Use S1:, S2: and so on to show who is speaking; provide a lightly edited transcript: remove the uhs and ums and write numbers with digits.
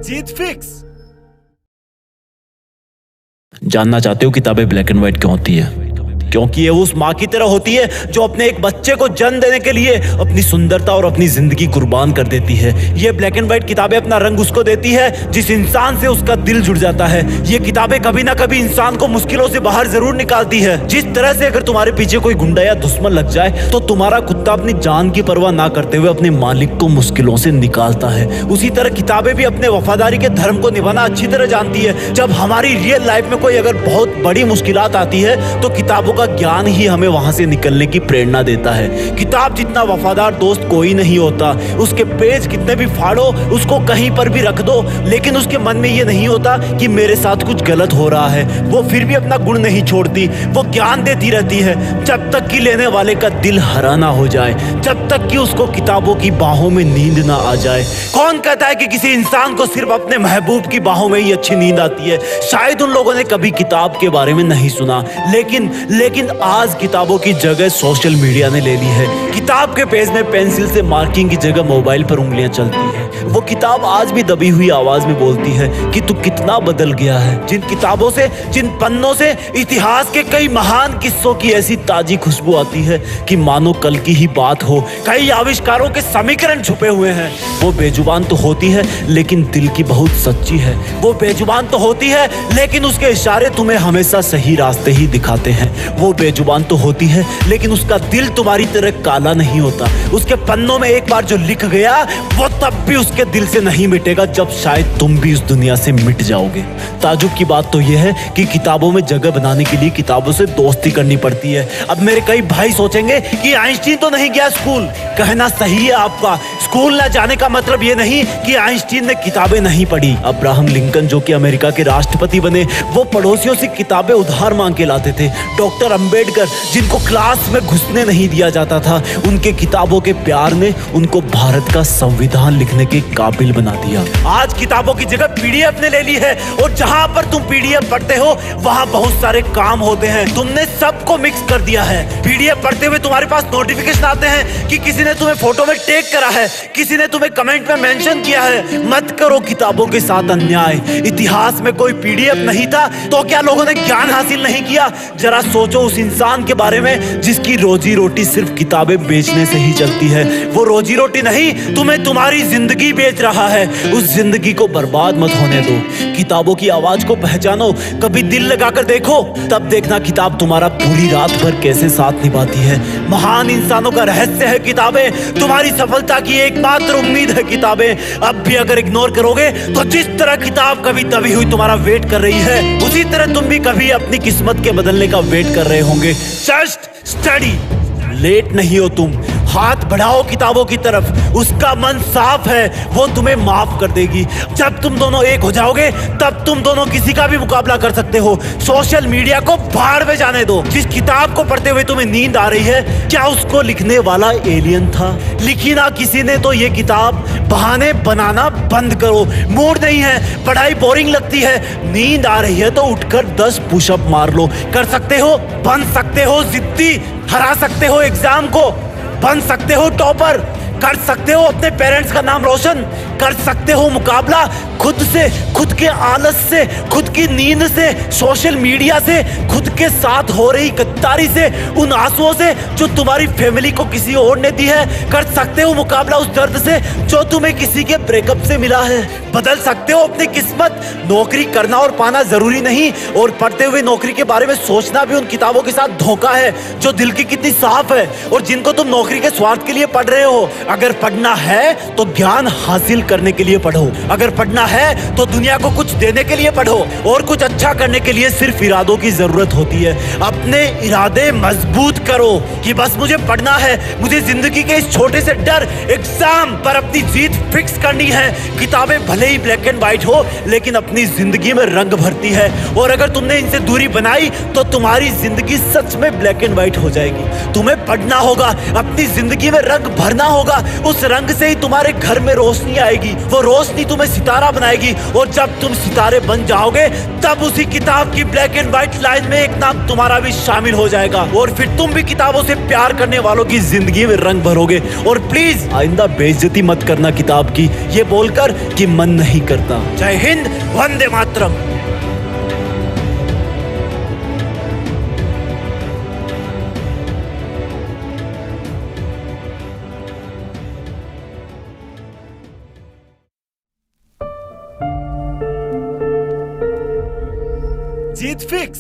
S1: जीत fix.
S2: जानना चाहते हो किताबें ब्लैक एंड व्हाइट क्यों होती है? क्योंकि ये उस माँ की तरह होती है जो अपने एक बच्चे को जन्म देने के लिए अपनी सुंदरता और अपनी जिंदगी कुर्बान कर देती है। ये ब्लैक एंड व्हाइट किताबें अपना रंग उसको देती है जिस इंसान से उसका दिल जुड़ जाता है। ये किताबें कभी ना कभी इंसान को मुश्किलों से बाहर जरूर निकालती है। जिस तरह से अगर तुम्हारे पीछे कोई गुंडा या दुश्मन लग जाए तो तुम्हारा कुत्ता अपनी जान की परवाह ना करते हुए अपने मालिक को मुश्किलों से निकालता है, उसी तरह किताबें भी अपने वफादारी के धर्म को निभाना अच्छी तरह जानती है। जब हमारी रियल लाइफ में कोई अगर बहुत बड़ी मुश्किलात आती है तो किताबों का ज्ञान ही हमें वहां से निकलने की प्रेरणा देता है। किताब जितना वफादार दोस्त कोई नहीं होता। उसके पेज कितने भी फाड़ो, उसको कहीं पर भी रख दो, लेकिन उसके मन में ये नहीं होता कि मेरे साथ कुछ गलत हो रहा है। वो फिर भी अपना गुण नहीं छोड़ती, वो ज्ञान देती रहती है जब तक कि लेने वाले का दिल हरा ना हो जाए, जब तक कि उसको किताबों की बाहों में नींद ना आ जाए। कौन कहता है कि किसी इंसान को सिर्फ अपने महबूब की बाहों में ही अच्छी नींद आती है? शायद उन लोगों ने कभी किताब के बारे में नहीं सुना, लेकिन आज किताबों की जगह सोशल मीडिया ने ले ली है। किताब के पेज में पेंसिल से मार्किंग की जगह मोबाइल पर उंगलियां चलती हैं। वो किताब आज भी दबी हुई आवाज में बोलती है कि तू कितना बदल गया है। जिन किताबों से, जिन पन्नों से इतिहास के कई महान किस्सों की ऐसी ताजी खुशबू आती है कि मानो कल की ही बात हो। कई आविष्कारों के समीकरण छुपे हुए हैं। वो बेजुबान तो होती है लेकिन दिल की बहुत सच्ची है। वो बेजुबान तो होती है लेकिन उसके इशारे तुम्हें हमेशा सही रास्ते ही दिखाते हैं। वो बेजुबान तो होती है लेकिन उसका दिल तुम्हारी तरह काला नहीं होता। उसके पन्नों में एक बार जो लिख गया वो तब भी उसके दिल से नहीं मिटेगा जब शायद तुम भी उस दुनिया से मिट जाओगे। ताजुब की बात तो यह है कि किताबों में जगह बनाने के लिए किताबों से दोस्ती करनी पड़ती है। अब मेरे कई भाई सोचेंगे कि आइंस्टीन तो नहीं गया स्कूल। कहना सही है आपका। स्कूल न जाने का मतलब ये नहीं कि आइंस्टीन ने किताबें नहीं पढ़ी। अब्राहम लिंकन जो कि अमेरिका के राष्ट्रपति बने, वो पड़ोसियों से किताबें उधार मांग के लाते थे। डॉक्टर अंबेडकर जिनको क्लास में घुसने नहीं दिया जाता था, उनके किताबों के प्यार ने उनको भारत का संविधान लिखने के काबिल बना दिया। आज किताबों की जगह पीडीएफ ने ले ली है और जहां पर तुम पीडीएफ पढ़ते हो वहां बहुत सारे काम होते हैं। तुमने सबको मिक्स कर दिया है। पीडीएफ पढ़ते हुए तुम्हारे पास नोटिफिकेशन आते हैं कि किसी ने तुम्हें फोटो में टैग करा है, किसी ने तुम्हें कमेंट में मेंशन किया है। मत करो किताबों के साथ अन्याय। इतिहास में कोई पीडीएफ नहीं था तो क्या लोगों ने ज्ञान हासिल नहीं किया? जरा सोचो उस इंसान के बारे में जिसकी रोजी रोटी सिर्फ किताबें बेचने से ही चलती है। वो रोजी रोटी नहीं, तुम्हें तुम्हारी जिंदगी बेच रहा है। उस जिंदगी को बर्बाद मत होने दो। किताबों की आवाज को पहचानो, कभी दिल लगाकर देखो, तब देखना किताब तुम्हारा पूरी रात भर कैसे साथ निभाती है। महान इंसानों का रहस्य है किताबें। तुम्हारी सफलता की एकमात्र उम्मीद है किताबें। अब भी अगर इग्नोर करोगे तो जिस तरह किताब कभी दबी हुई तुम्हारा वेट कर रही है, उसी तरह तुम भी कभी अपनी किस्मत के बदलने का वेट कर रहे होंगे। Just study. लेट नहीं हो तुम। हाथ बढ़ाओ किताबों की तरफ। उसका मन साफ है, वो तुम्हें माफ कर देगी। जब तुम दोनों एक हो जाओगे तब तुम दोनों किसी का भी मुकाबला कर सकते हो। सोशल मीडिया को भाड़ में जाने दो। जिस किताब को पढ़ते हुए तुम्हें नींद आ रही है, क्या उसको लिखने वाला एलियन था? लिखी ना किसी ने तो ये किताब। बहाने बनाना बंद करो। मूड नहीं है, पढ़ाई बोरिंग लगती है, नींद आ रही है तो उठकर 10 पुशअप मार लो। कर सकते हो, बन सकते हो जिद्दी, हरा सकते हो एग्जाम को, बन सकते हो टॉपर, कर सकते हो अपने पेरेंट्स का नाम रोशन, कर सकते हो मुकाबला खुद से, खुद के आलस से, खुद की नींद से, सोशल मीडिया से, खुद के साथ हो रही गद्दारी से, उन आंसुओं से जो तुम्हारी फैमिली को किसी और ने दी है। कर सकते हो मुकाबला उस दर्द से जो तुम्हें किसी के ब्रेकअप से मिला है। बदल सकते हो अपनी किस्मत। नौकरी करना और पाना जरूरी नहीं, और पढ़ते हुए नौकरी के बारे में सोचना भी उन किताबों के साथ धोखा है जो दिल की कितनी साफ है और जिनको तुम नौकरी के स्वार्थ के लिए पढ़ रहे हो। अगर पढ़ना है तो ज्ञान हासिल करने के लिए पढ़ो। अगर पढ़ना है तो दुनिया को कुछ देने के लिए पढ़ो, और कुछ अच्छा करने के लिए सिर्फ इरादों की जरूरत होती है। अपने इरादे मजबूत करो कि बस मुझे पढ़ना है, मुझे जिंदगी के इस छोटे से डर एग्जाम पर अपनी जीत फिक्स करनी है। किताबें भले ही ब्लैक एंड व्हाइट हो लेकिन अपनी जिंदगी में रंग भरती है, और अगर तुमने इनसे दूरी बनाई तो तुम्हारी जिंदगी सच में ब्लैक एंड व्हाइट हो जाएगी। तुम्हें पढ़ना होगा, अपनी जिंदगी में रंग भरना होगा। उस रंग से ही तुम्हारे घर में रोशनी आएगी। वो रोशनी तुम्हें सितारा बनाएगी और जब तुम सितारे बन जाओगे तब उसी किताब की ब्लैक एंड व्हाइट लाइन में एक नाम तुम्हारा भी शामिल हो जाएगा और फिर तुम भी किताबों से प्यार करने वालों की जिंदगी में रंग भरोगे। और प्लीज आइंदा बेइज्जती मत करना किताब की ये बोलकर कि मन नहीं करता। जय हिंद, वंदे मातरम। जीत फिक्स।